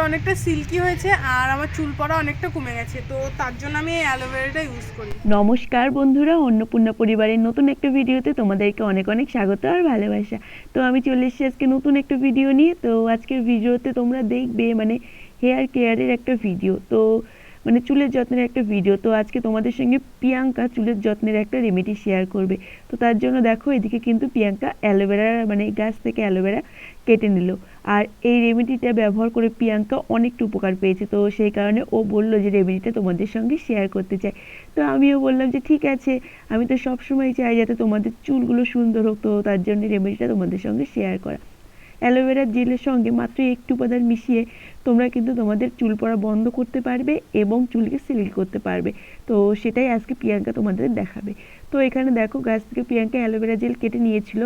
অনেকটা সিল্কি হয়েছে আর আমার চুল পড়া অনেকটা কমে গেছে, তো তার জন্য আমি এই অ্যালোভেরাটা ইউজ করি। নমস্কার বন্ধুরা, অন্নপূর্ণা পরিবারের নতুন একটা ভিডিওতে তোমাদেরকে অনেক অনেক স্বাগত আর ভালোবাসা। তো আমি চলে এসেছি আজকে নতুন একটা ভিডিও নিয়ে। তো আজকের ভিডিওতে তোমরা দেখবে হেয়ার কেয়ারের একটা ভিডিও, তো চুলের যত্নের একটা ভিডিও। তো আজকে তোমাদের সঙ্গে প্রিয়াঙ্কা চুলের যত্নের একটা রেমেডি শেয়ার করবে। তো তার জন্য দেখো এদিকে কিন্তু প্রিয়াঙ্কা অ্যালোভেরা গাছ থেকে অ্যালোভেরা কেটে নিল। আর এই রেমেডিটা ব্যবহার করে প্রিয়াঙ্কা অনেকটা উপকার পেয়েছে, তো সেই কারণে ও বললো যে রেমেডিটা তোমাদের সঙ্গে শেয়ার করতে চাই। তো আমিও বললাম যে ঠিক আছে, আমি তো সবসময় চাই যাতে তোমাদের চুলগুলো সুন্দর হোক, তো তার জন্য রেমেডিটা তোমাদের সঙ্গে শেয়ার করা। অ্যালোভেরা জেলের সঙ্গে মাত্র একটু উপাদান মিশিয়ে তোমরা কিন্তু তোমাদের চুল পড়া বন্ধ করতে পারবে এবং চুলকে সিল্ক করতে পারবে। তো সেটাই আজকে প্রিয়াঙ্কা তোমাদের দেখাবে। তো এখানে দেখো গাছ থেকে প্রিয়াঙ্কা অ্যালোভেরা জেল কেটে নিয়েছিল,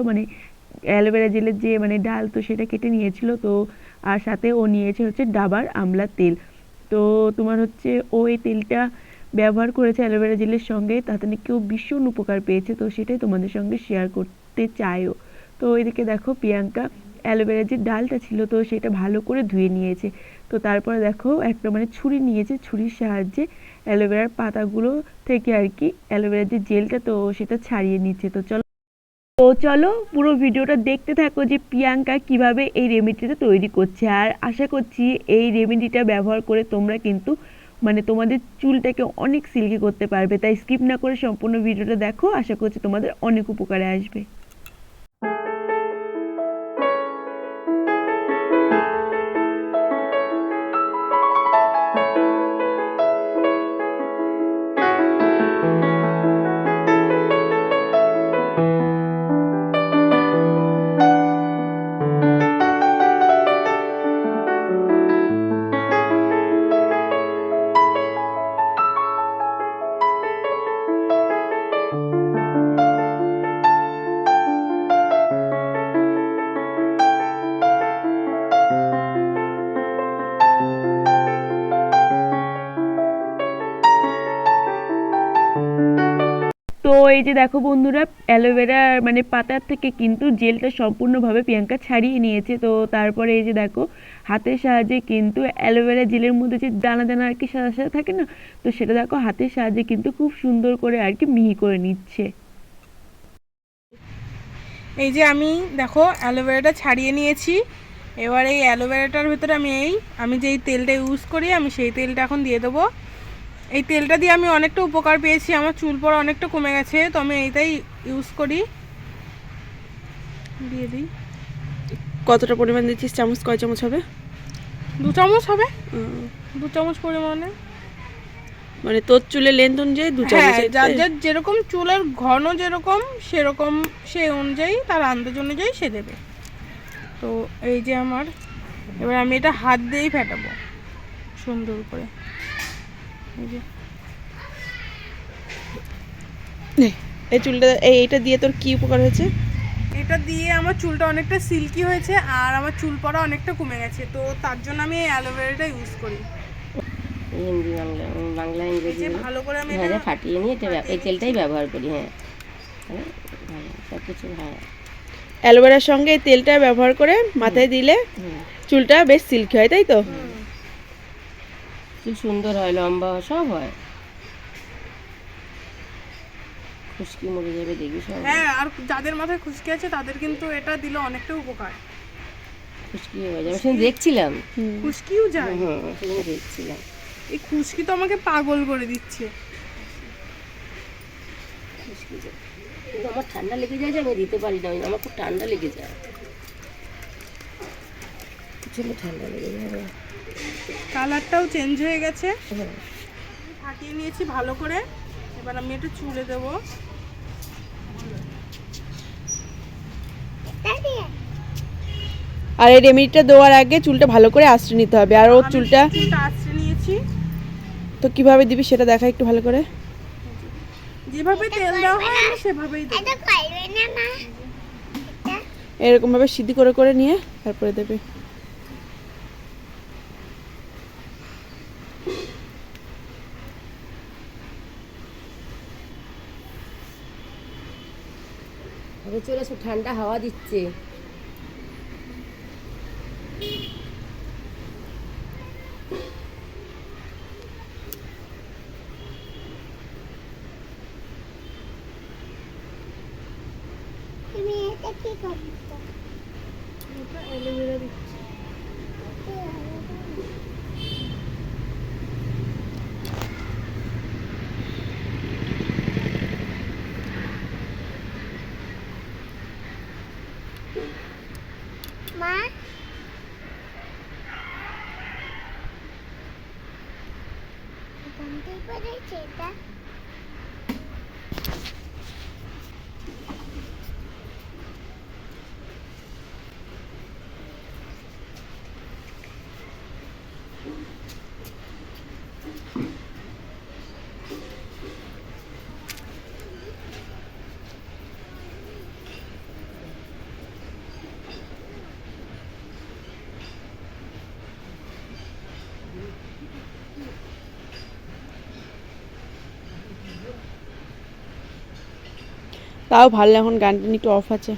অ্যালোভেরা জেলের যে ডাল, তো সেটা কেটে নিয়েছিল। তো আর সাথে ও নিয়েছে হচ্ছে ডাবার আমলার তেল। তো তোমার হচ্ছে ও এই তেলটা ব্যবহার করেছে অ্যালোভেরা জেলের সঙ্গে, তাতে নাকি ও ভীষণ উপকার পেয়েছে। তো সেটাই তোমাদের সঙ্গে শেয়ার করতে চাইও। তো এদিকে দেখো প্রিয়াঙ্কা অ্যালোভেরা যে ডালটা ছিল তো সেটা ভালো করে ধুয়ে নিয়েছে। তো তারপরে দেখো একটা ছুরি নিয়েছে, ছুরির সাহায্যে অ্যালোভেরার পাতাগুলো থেকে আর কি অ্যালোভেরার যে জেলটা তো সেটা ছাড়িয়ে নিচ্ছে। তো চলো পুরো ভিডিওটা দেখতে থাকো যে প্রিয়াঙ্কা কিভাবে এই রেমেডিটা তৈরি করছে। আর আশা করছি এই রেমেডিটা ব্যবহার করে তোমরা কিন্তু তোমাদের চুলটাকে অনেক সিল্কি করতে পারবে। তাই স্কিপ না করে সম্পূর্ণ ভিডিওটা দেখো, আশা করছি তোমাদের অনেক উপকারে আসবে। তো এই যে দেখো বন্ধুরা, অ্যালোভেরা পাতার থেকে কিন্তু জেলটা সম্পূর্ণভাবে প্রিয়াঙ্কা ছাড়িয়ে নিয়েছে। তো তারপরে এই যে দেখো হাতের সাহায্যে কিন্তু অ্যালোভেরা জেলের মধ্যে যে দানা দানা আর কি সাদা সাদা থাকে না, তো সেটা দেখো হাতের সাহায্যে কিন্তু খুব সুন্দর করে আর কি মিহি করে নিচ্ছে। এই যে আমি দেখো অ্যালোভেরাটা ছাড়িয়ে নিয়েছি। এবার এই অ্যালোভেরাটার ভেতরে আমি যেই তেলটা ইউজ করি আমি সেই তেলটা এখন দিয়ে দেবো। এই তেলটা দিয়ে আমি অনেকটা উপকার পেয়েছি, আমার চুল পড়া অনেকটা কমে গেছে, তো আমি এইটাই ইউজ করি। দিয়ে দিই। কতটা পরিমাণ দিচ্ছিস? চামচ কয় চামচ হবে? 2 চামচ হবে। 2 চামচ পরিমাণে তোর চুলের লেন্থ অনুযায়ী 2 চামচ। হ্যাঁ, যার যার যেরকম চুলের ঘন যেরকম সেরকম সেই অনুযায়ী তার আন্দাজ অনুযায়ী সে দেবে। তো এই যে এবার আমি এটা হাত দিয়েই ফেটাবো সুন্দর করে। এই যে এই চুলটা এইটা দিয়ে তোর কি উপকার হয়েছে? এটা দিয়ে আমার চুলটা অনেকটা সিল্কি হয়েছে আর আমার চুল পড়া অনেকটা কমে গেছে, তো তার জন্য আমি এই অ্যালোভেরাটা ইউজ করি। হিন্দি বাংলা ইংরেজি ভালো করে আমি এটা ফাটিয়ে নিয়ে এই তেলটাই ব্যবহার করি। হ্যাঁ, সব কিছু। হ্যাঁ, অ্যালোভেরার সঙ্গে এই তেলটা ব্যবহার করে মাথায় দিলে চুলটা বেশ সিল্কি হয়, তাই তো? চুল সুন্দর হয়, লম্বা সব হয়, খুশকি মরে যাবে দেখবি সব। হ্যাঁ, আর যাদের মাথায় খুশকি আছে তাদের কিন্তু এটা দিলে অনেকটা উপকার। খুশকি হয়ে যাবে, সেদিন দেখছিলাম। খুশকিও যায়। সেদিন দেখছিলাম। এই খুশকি তো আমাকে পাগল করে দিচ্ছে। খুশকি যায়, কিন্তু আমার ঠান্ডা লেগে যায় যে আমি দিতে পারি না, আমার খুব ঠান্ডা লেগে যায়। চলো, ঠান্ডা লেগে যাবে। কালারটাও চেঞ্জ হয়ে গেছে। ফাটিয়ে নিয়েছি ভালো করে, এবার আমি একটু চুলে দেবো। আর এই রেমেডিটা দেওয়ার আগে চুলটা ভালো করে আঁচড়ে নিতে হবে। আর ওর চুলটা আঁচড়ে নিয়েছি। তো কিভাবে দিবি সেটা দেখা একটু ভালো করে। যেভাবে তেল দেওয়া হয় আমি সেভাবেই দেব। এরকম ভাবে সিদ্ধি করে করে নিয়ে তারপরে দেবে। চলে এসো, ঠান্ডা হাওয়া দিচ্ছে। ওটা অ্যালোভেরা দিচ্ছি। তাও ভালো, এখন গানটা একটু অফ আছে।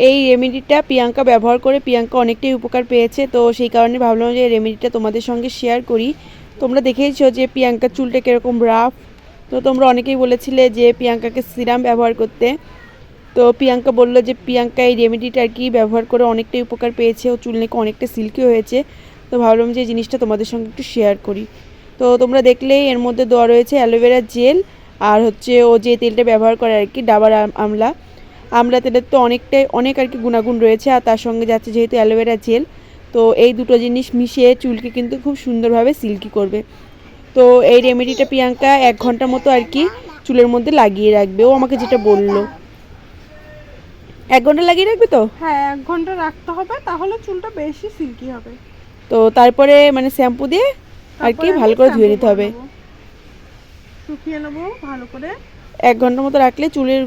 এই রেমেডিটা প্রিয়াঙ্কা ব্যবহার করে প্রিয়াঙ্কা অনেকটাই উপকার পেয়েছে, তো সেই কারণে ভাবলাম যে এই রেমেডিটা তোমাদের সঙ্গে শেয়ার করি। তোমরা দেখেইছো যে প্রিয়াঙ্কার চুলটা কীরকম রাফ, তো তোমরা অনেকেই বলেছিলে যে প্রিয়াঙ্কাকে সিরাম ব্যবহার করতে। তো প্রিয়াঙ্কা বললো যে প্রিয়াঙ্কা এই রেমেডিটা আর কি ব্যবহার করে অনেকটাই উপকার পেয়েছে, ও চুল নাকি অনেকটা সিল্কি হয়েছে। তো ভাবলাম যে এই জিনিসটা তোমাদের সঙ্গে একটু শেয়ার করি। তো তোমরা দেখলেই এর মধ্যে দেওয়া রয়েছে অ্যালোভেরা জেল, আর হচ্ছে ও যে তেলটা ব্যবহার করে আর কি ডাবার আমলা। আমলা তেলের তো অনেক আর কি গুণাগুণ রয়েছে, আর তার সঙ্গে যাচ্ছে যেহেতু অ্যালোভেরা জেল, তো এই দুটো জিনিস মিশিয়ে চুলকে কিন্তু খুব সুন্দরভাবে সিল্কি করবে। তো এই রেমেডিটা প্রিয়াঙ্কা 1 ঘন্টার মতো আর কি চুলের মধ্যে লাগিয়ে রাখবে, ও আমাকে যেটা বললো। 1 ঘন্টা লাগিয়ে রাখবে তো? হ্যাঁ, 1 ঘন্টা রাখতে হবে, তাহলে চুলটা বেশি সিল্কি হবে। তো তারপরে মানে শ্যাম্পু দিয়ে আর কি ভালো করে ধুয়ে নিতে হবে, শুকিয়ে নেবো ভালো করে। 1 ঘন্টার মতো রাখলে চুলের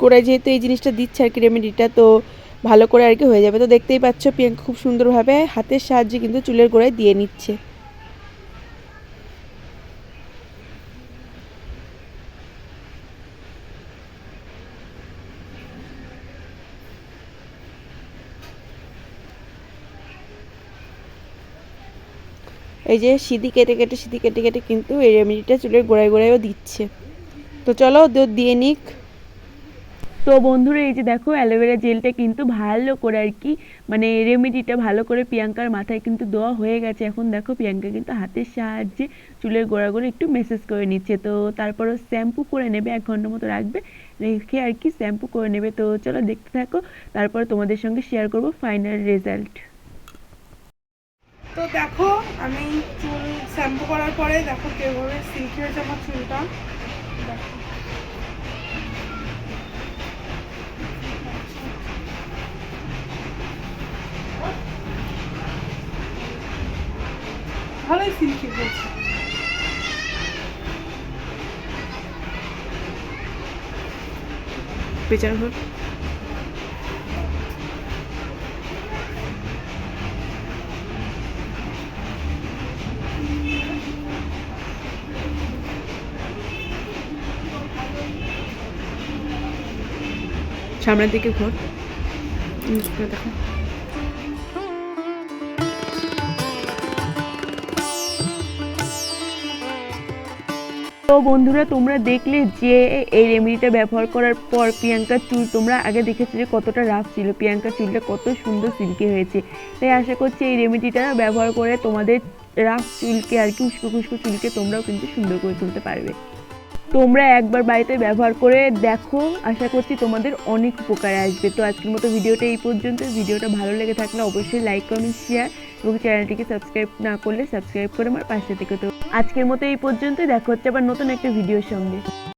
গোড়ায় যেহেতু এই জিনিসটা দিচ্ছে আর কি রেমেডিটা, তো ভালো করে আর কি হয়ে যাবে। তো দেখতেই পাচ্ছ প্রিয়াঙ্কা খুব সুন্দরভাবে হাতের সাহায্যে কিন্তু চুলের গোড়ায় দিয়ে নিচ্ছে। এই যে সিঁথি কেটে কেটে কিন্তু এই রেমেডিটা চুলের গোড়ায় গোড়ায়ও দিচ্ছে। তো চলো দিয়ে নিক। তো বন্ধুরা এই যে দেখো অ্যালোভেরা জেলটা কিন্তু ভালো করে আর কি মানে রেমেডিটা ভালো করে প্রিয়াঙ্কার মাথায় কিন্তু দেওয়া হয়ে গেছে। এখন দেখো প্রিয়াঙ্কা কিন্তু হাতের সাহায্যে চুলের গোড়াগুলো একটু মেসেজ করে নিচ্ছে। তো তারপরও শ্যাম্পু করে নেবে, 1 ঘন্টার মতো রাখবে, রেখে আর কি শ্যাম্পু করে নেবে। তো চলো দেখতে থাকো, তারপর তোমাদের সঙ্গে শেয়ার করব ফাইনাল রেজাল্ট। তো দেখো আমি চুল শ্যাম্পু করার পরে দেখো কিভাবে সিল্কি হয়েছে আমার চুলটা। দেখো ভালোই সিল্কি হয়েছে। পেছন ঘর সামনের দিকে ঘর দেখো। তো বন্ধুরা তোমরা দেখলে যে এই রেমেডিটা ব্যবহার করার পর প্রিয়াঙ্কার চুল তোমরা আগে দেখেছো যে কতটা রাফ ছিল, প্রিয়াঙ্কার চুলটা কত সুন্দর সিল্কি হয়েছে। তাই আশা করছি এই রেমেডিটা ব্যবহার করে তোমাদের রাফ চুলকে আর কি উস্কো চুলকে তোমরাও কিন্তু সুন্দর করে তুলতে পারবে। তোমরা একবার বাড়িতে ব্যবহার করে দেখো, আশা করছি তোমাদের অনেক উপকারে আসবে। তো আজকের মতো ভিডিওটা এই পর্যন্ত। ভিডিওটা ভালো লেগে থাকলে অবশ্যই লাইক কমেন্ট শেয়ার এবং চ্যানেলটিকে সাবস্ক্রাইব না করলে সাবস্ক্রাইব করে আমার পাশে থেকে। তো আজকের মতো এই পর্যন্ত, দেখা হচ্ছে আবার নতুন একটা ভিডিওর সঙ্গে।